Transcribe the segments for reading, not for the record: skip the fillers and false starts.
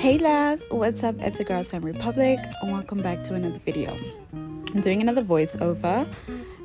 Hey loves, what's up? It's a girl Sam Republic and welcome back to another video. I'm doing another voiceover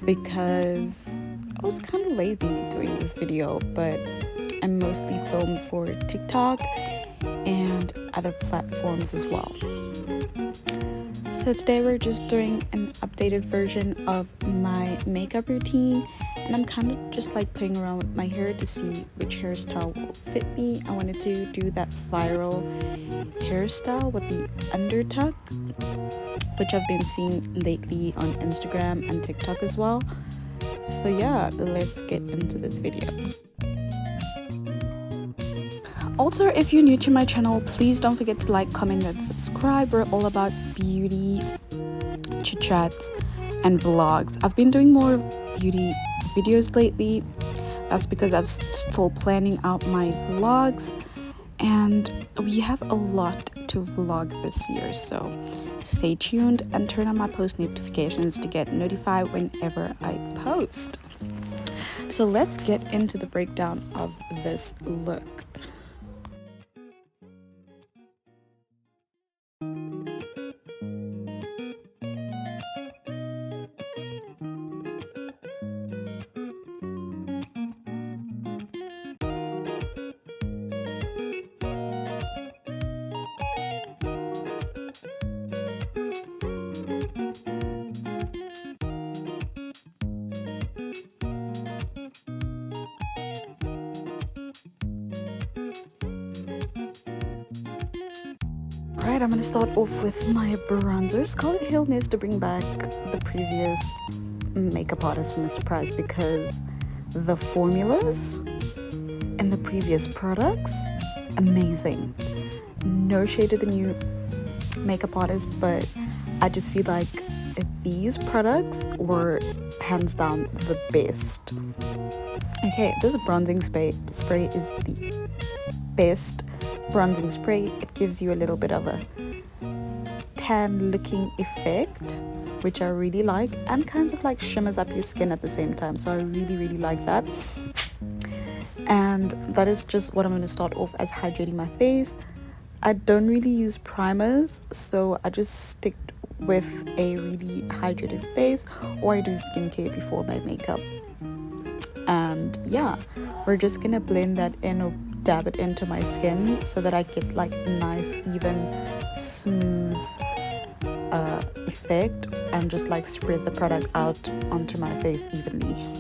because I was kind of lazy doing this video, but I mostly filmed for TikTok and other platforms as well. So today we're just doing an updated version of my makeup routine, and I'm kind of just like playing around with my hair to see which hairstyle will fit me. I wanted to do that viral hairstyle with the undertuck, which I've been seeing lately on Instagram and TikTok as well. So yeah, let's get into this video. Also, if you're new to my channel, please don't forget to like, comment, and subscribe. We're all about beauty, chit chats, and vlogs. I've been doing more beauty videos lately. That's because I'm still planning out my vlogs, and we have a lot to vlog this year. So stay tuned and turn on my post notifications to get notified whenever I post. So let's get into the breakdown of this look. Alright, I'm gonna start off with my bronzer. Scarlett Hill needs to bring back the previous makeup artist from a surprise, because the formulas and the previous products, amazing. No shade to the new makeup artist, but I just feel like these products were hands down the best. Okay, this bronzing spray is the best bronzing spray. It gives you a little bit of a tan looking effect, which I really like, and kind of like shimmers up your skin at the same time. So I really like that. And that is just what I'm going to start off as hydrating my face. I don't really use primers, so I just stick with a really hydrated face, or I do skincare before my makeup. And yeah, we're just gonna blend that in or dab it into my skin so that I get like a nice even smooth effect, and just like spread the product out onto my face evenly.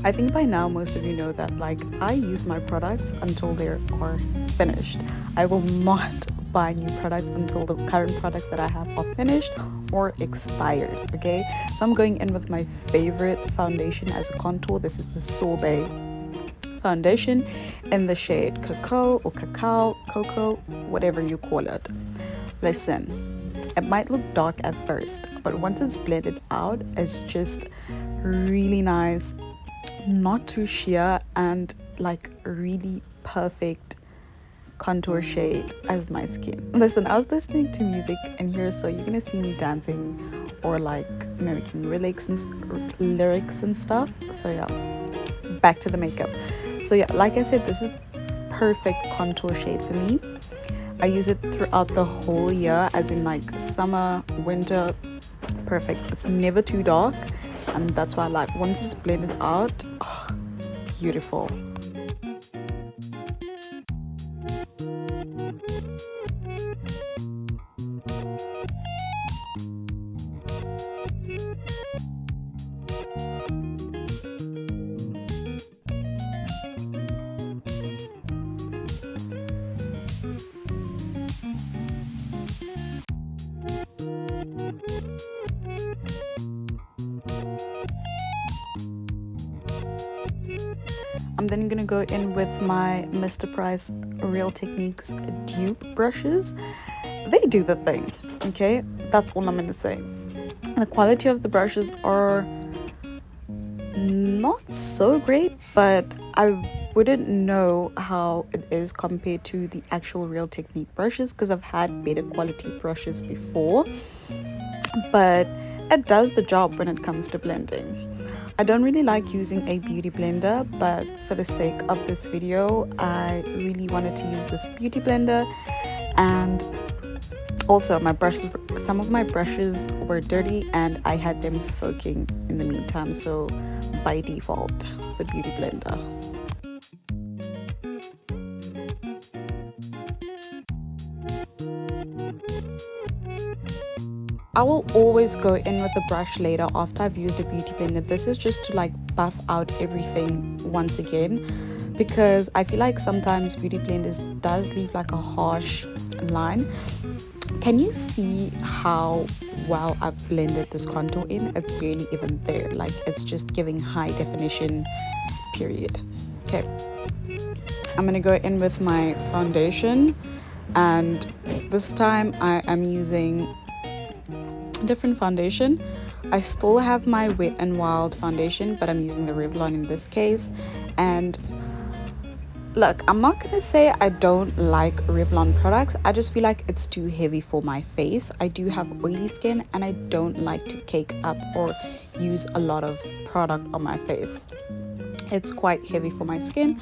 I think by now most of you know that like I use my products until they are finished. I will not buy new products until the current products that I have are finished or expired, okay? So I'm going in with my favorite foundation as a contour. This is the Sorbet foundation in the shade Cocoa or Cocoa, whatever you call it. Listen, it might look dark at first, but once it's blended out, it's just really nice, not too sheer, and like really perfect contour shade as my skin. Listen, I was listening to music in here, so you're gonna see me dancing or like mimicking lyrics and stuff. So yeah, back to the makeup. So yeah, like I said, this is perfect contour shade for me. I use it throughout the whole year, as in like summer, winter, perfect. It's never too dark, and that's why I like once it's blended out. Oh, beautiful. I'm then gonna go in with my Mr. Price Real Techniques dupe brushes. They do the thing, okay? That's all I'm gonna say. The quality of the brushes are not so great, but I wouldn't know how it is compared to the actual Real Technique brushes because I've had better quality brushes before, but it does the job when it comes to blending. I don't really like using a beauty blender, but for the sake of this video, I really wanted to use this beauty blender. And also my brushes, some of my brushes were dirty and I had them soaking in the meantime, so by default the beauty blender. I will always go in with a brush later after I've used the beauty blender. This is just to like buff out everything once again, because I feel like sometimes beauty blenders does leave like a harsh line. Can you see how well I've blended this contour in? It's barely even there, like it's just giving high definition, period. Okay, I'm gonna go in with my foundation, and this time I am using different foundation. I still have my Wet n Wild foundation, but I'm using the Revlon in this case. And look, I'm not gonna say I don't like Revlon products, I just feel like it's too heavy for my face. I do have oily skin and I don't like to cake up or use a lot of product on my face. It's quite heavy for my skin.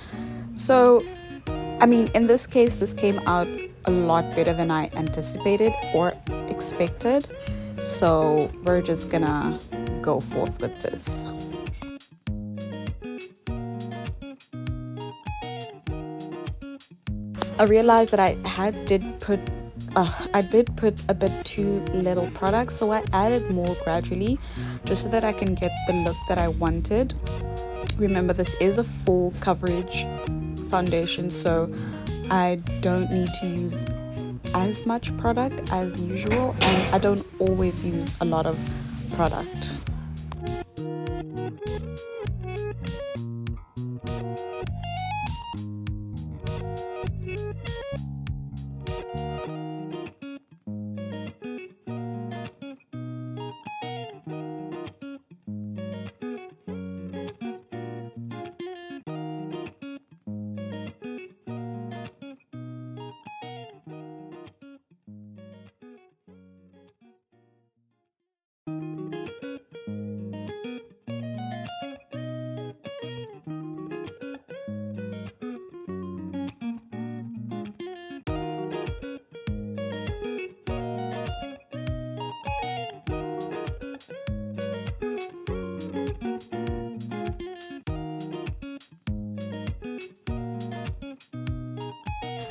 So I mean, in this case, this came out a lot better than I anticipated or expected. So we're just gonna go forth with this. I realized that I did put a bit too little product, so I added more gradually just so that I can get the look that I wanted. Remember, this is a full coverage foundation, so I don't need to use as much product as usual, and I don't always use a lot of product.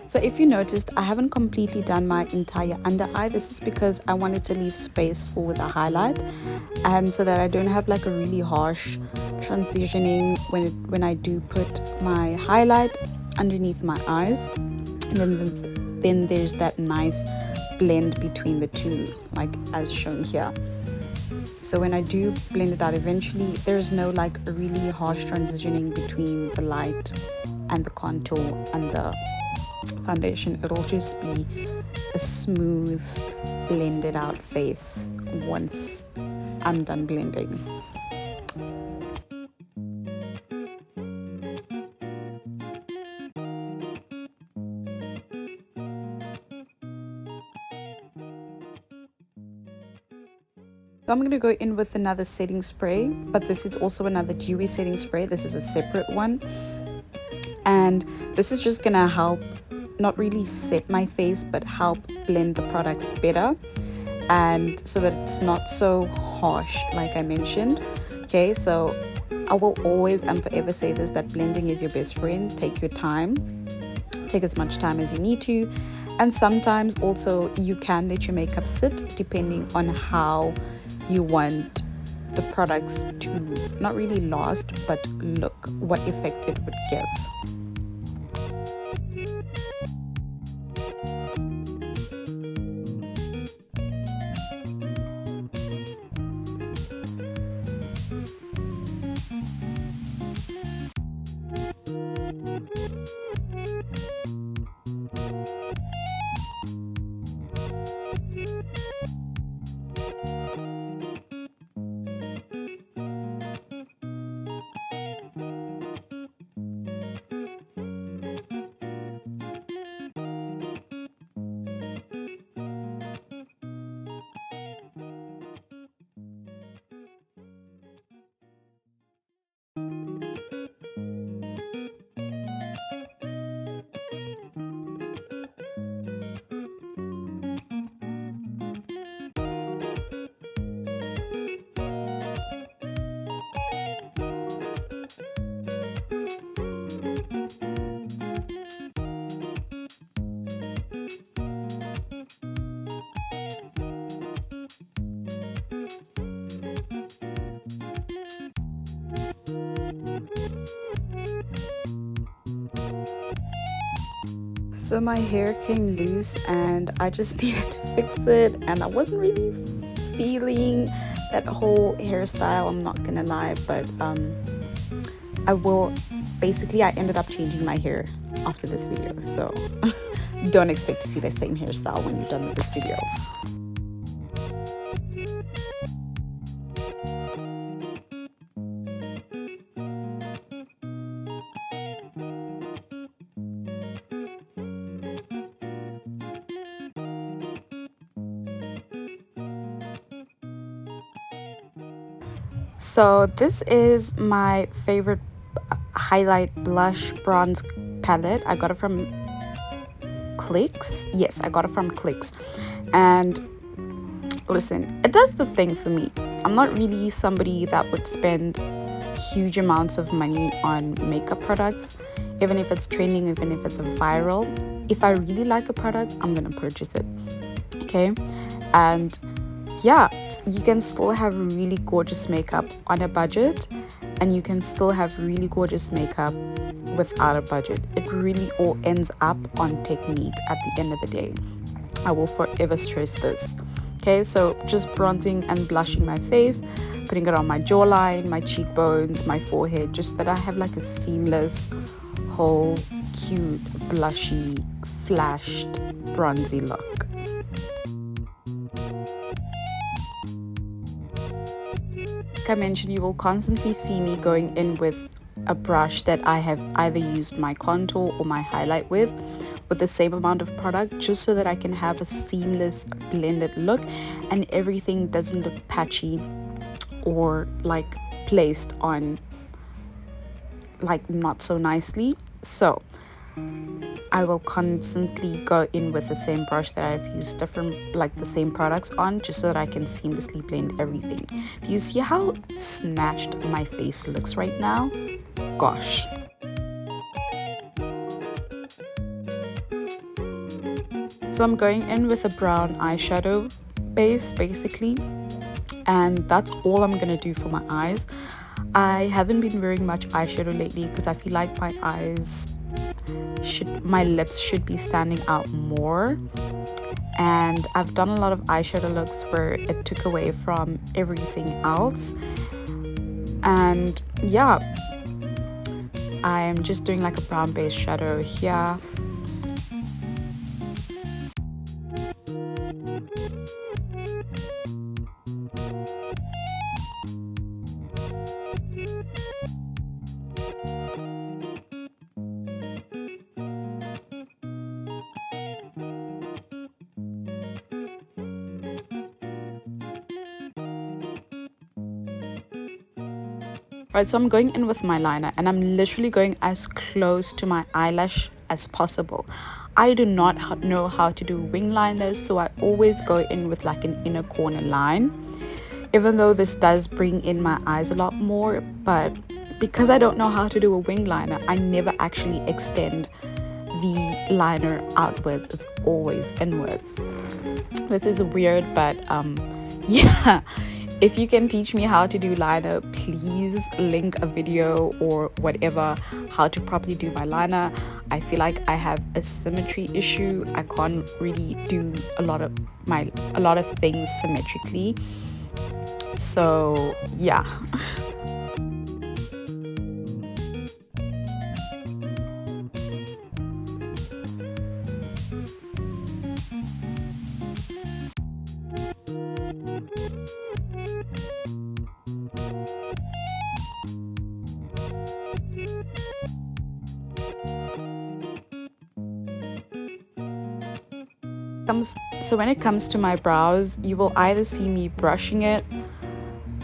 So if you noticed, I haven't completely done my entire under eye. This is because I wanted to leave space for the highlight, and so that I don't have like a really harsh transitioning when I do put my highlight underneath my eyes. And then there's that nice blend between the two, like as shown here. So when I do blend it out eventually, there's no like really harsh transitioning between the light and the contour and the foundation. It'll just be a smooth blended out face once I'm done blending. So I'm going to go in with another setting spray, but this is also another dewy setting spray. This is a separate one, and this is just going to help not really set my face but help blend the products better, and so that it's not so harsh like I mentioned. Okay, so I will always and forever say this, that blending is your best friend. Take your time, take as much time as you need to, and sometimes also you can let your makeup sit depending on how you want the products to not really last but look, what effect it would give. So my hair came loose and I just needed to fix it, and I wasn't really feeling that whole hairstyle, I'm not gonna lie, but I ended up changing my hair after this video, so don't expect to see the same hairstyle when you're done with this video. So this is my favorite highlight blush bronze palette. I got it from Clicks. Yes, I got it from Clicks. And listen, it does the thing for me. I'm not really somebody that would spend huge amounts of money on makeup products, even if it's trending, even if it's viral. If I really like a product, I'm gonna purchase it. Okay, and yeah, you can still have really gorgeous makeup on a budget, and you can still have really gorgeous makeup without a budget. It really all ends up on technique at the end of the day. I will forever stress this. Okay, so just bronzing and blushing my face, putting it on my jawline, my cheekbones, my forehead, just that I have like a seamless, whole, cute, blushy, flashed, bronzy look. Like I mentioned, you will constantly see me going in with a brush that I have either used my contour or my highlight with the same amount of product, just so that I can have a seamless blended look and everything doesn't look patchy or like placed on like not so nicely. So I will constantly go in with the same brush that I've used the same products on, just so that I can seamlessly blend everything. Do you see how snatched my face looks right now? Gosh. So I'm going in with a brown eyeshadow base basically, and that's all I'm gonna do for my eyes. I haven't been wearing much eyeshadow lately because I feel like my lips should be standing out more, and I've done a lot of eyeshadow looks where it took away from everything else. And yeah, I am just doing like a brown base shadow here. Right, so I'm going in with my liner, and I'm literally going as close to my eyelash as possible. I do not know how to do wing liners, so I always go in with like an inner corner line, even though this does bring in my eyes a lot more. But because I don't know how to do a wing liner, I never actually extend the liner outwards. It's always inwards. This is weird, but yeah. If you can teach me how to do liner, please link a video or whatever, how to properly do my liner. I feel like I have a symmetry issue. I can't really do a lot of things symmetrically. So yeah. So when it comes to my brows, you will either see me brushing it,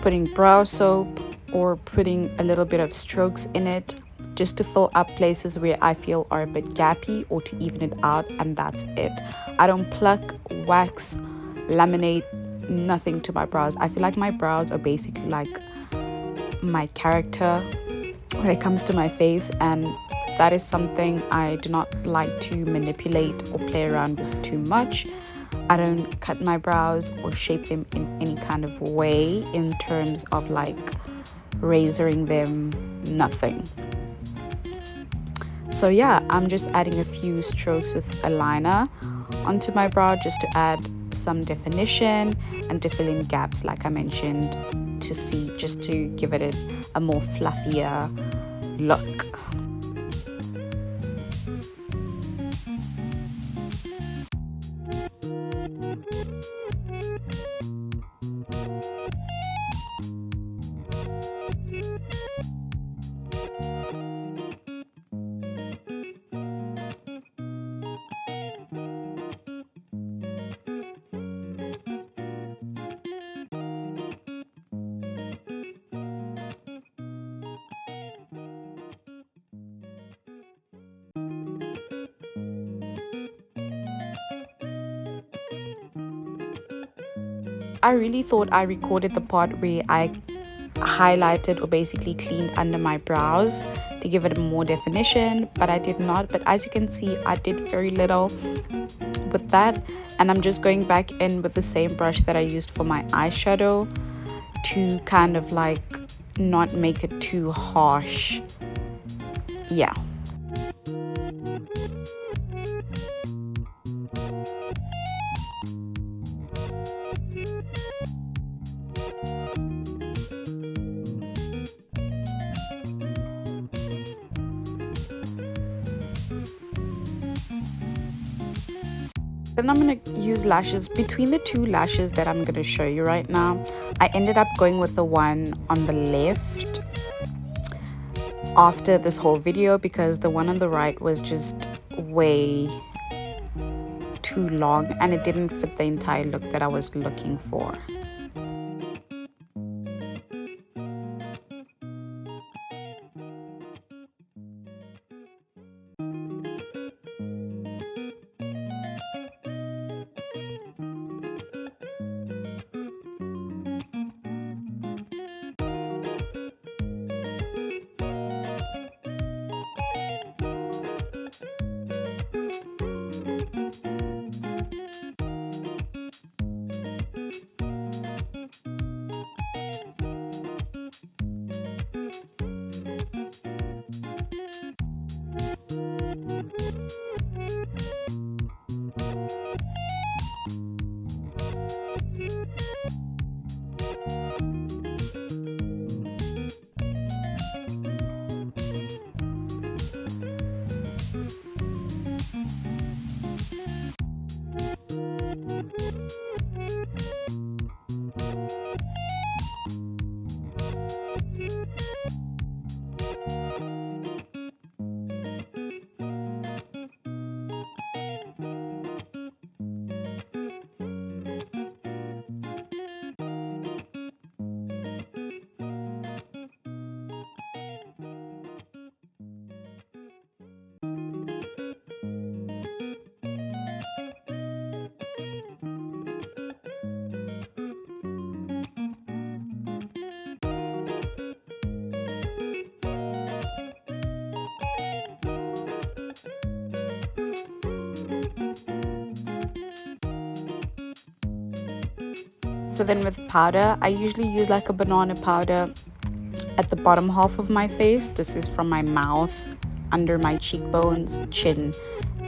putting brow soap, or putting a little bit of strokes in it just to fill up places where I feel are a bit gappy, or to even it out, and that's it. I don't pluck, wax, laminate, nothing to my brows. I feel like my brows are basically like my character when it comes to my face, and that is something I do not like to manipulate or play around with too much. I don't cut my brows or shape them in any kind of way in terms of like razoring them, nothing. So yeah, I'm just adding a few strokes with a liner onto my brow just to add some definition and to fill in gaps like I mentioned, to see, just to give it a more fluffier look. I really thought I recorded the part where I highlighted or basically cleaned under my brows to give it more definition, but I did not. But as you can see, I did very little with that, and I'm just going back in with the same brush that I used for my eyeshadow to kind of like not make it too harsh. Yeah. Then I'm going to use lashes. Between the two lashes that I'm going to show you right now, I ended up going with the one on the left after this whole video because the one on the right was just way too long and it didn't fit the entire look that I was looking for. So then with powder, I usually use like a banana powder at the bottom half of my face. This is from my mouth, under my cheekbones, chin,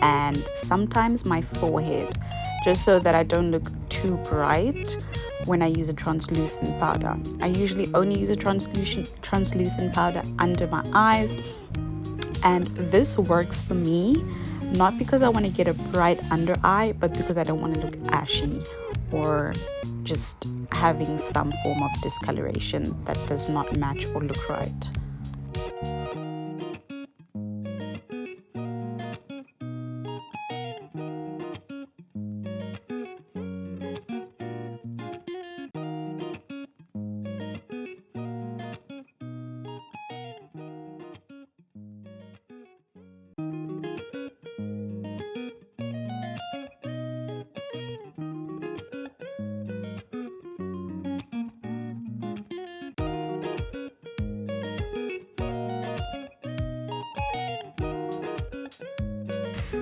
and sometimes my forehead, just so that I don't look too bright when I use a translucent powder. I usually only use a translucent powder under my eyes, and this works for me, not because I want to get a bright under eye, but because I don't want to look ashy or just having some form of discoloration that does not match or look right.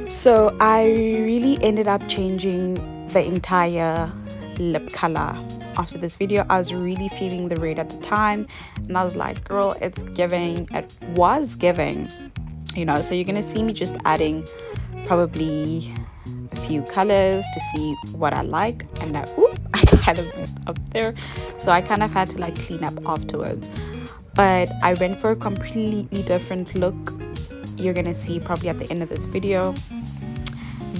So I really ended up changing the entire lip color after this video. I was really feeling the red at the time and I was like, girl, it's giving. It was giving you know. So you're gonna see me just adding probably a few colors to see what I like, and I kind of messed up there, so I kind of had to like clean up afterwards. But I went for a completely different look. You're gonna see probably at the end of this video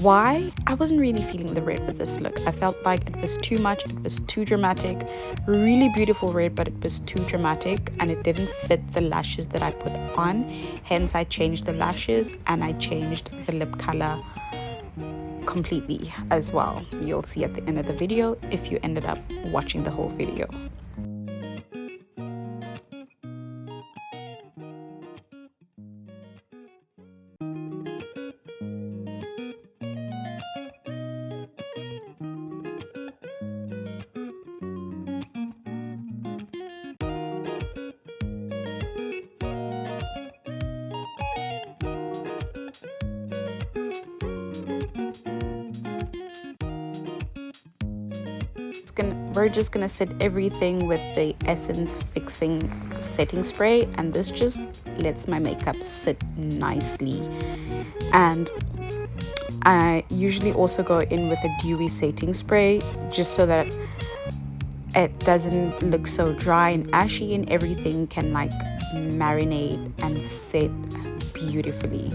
why I wasn't really feeling the red with this look. I felt like it was too much, it was too dramatic. Really beautiful red, but it was too dramatic and it didn't fit the lashes that I put on. Hence I changed the lashes and I changed the lip color completely as well. You'll see at the end of the video if you ended up watching the whole video. We're just gonna set everything with the Essence Fixing Setting Spray, and this just lets my makeup sit nicely. And I usually also go in with a dewy setting spray just so that it doesn't look so dry and ashy and everything can like marinate and set beautifully.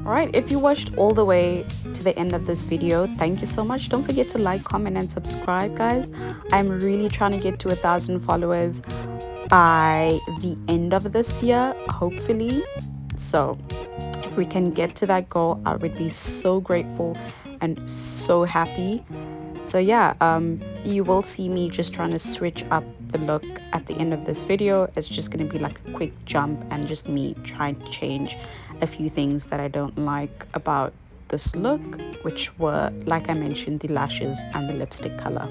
Alright, if you watched all the way to the end of this video, thank you so much. Don't forget to like, comment, and subscribe, guys. I'm really trying to get to 1,000 followers by the end of this year, hopefully. So if we can get to that goal, I would be so grateful and so happy. So yeah, you will see me just trying to switch up the look at the end of this video. It's just going to be like a quick jump and just me trying to change a few things that I don't like about this look, which were, like I mentioned, the lashes and the lipstick color.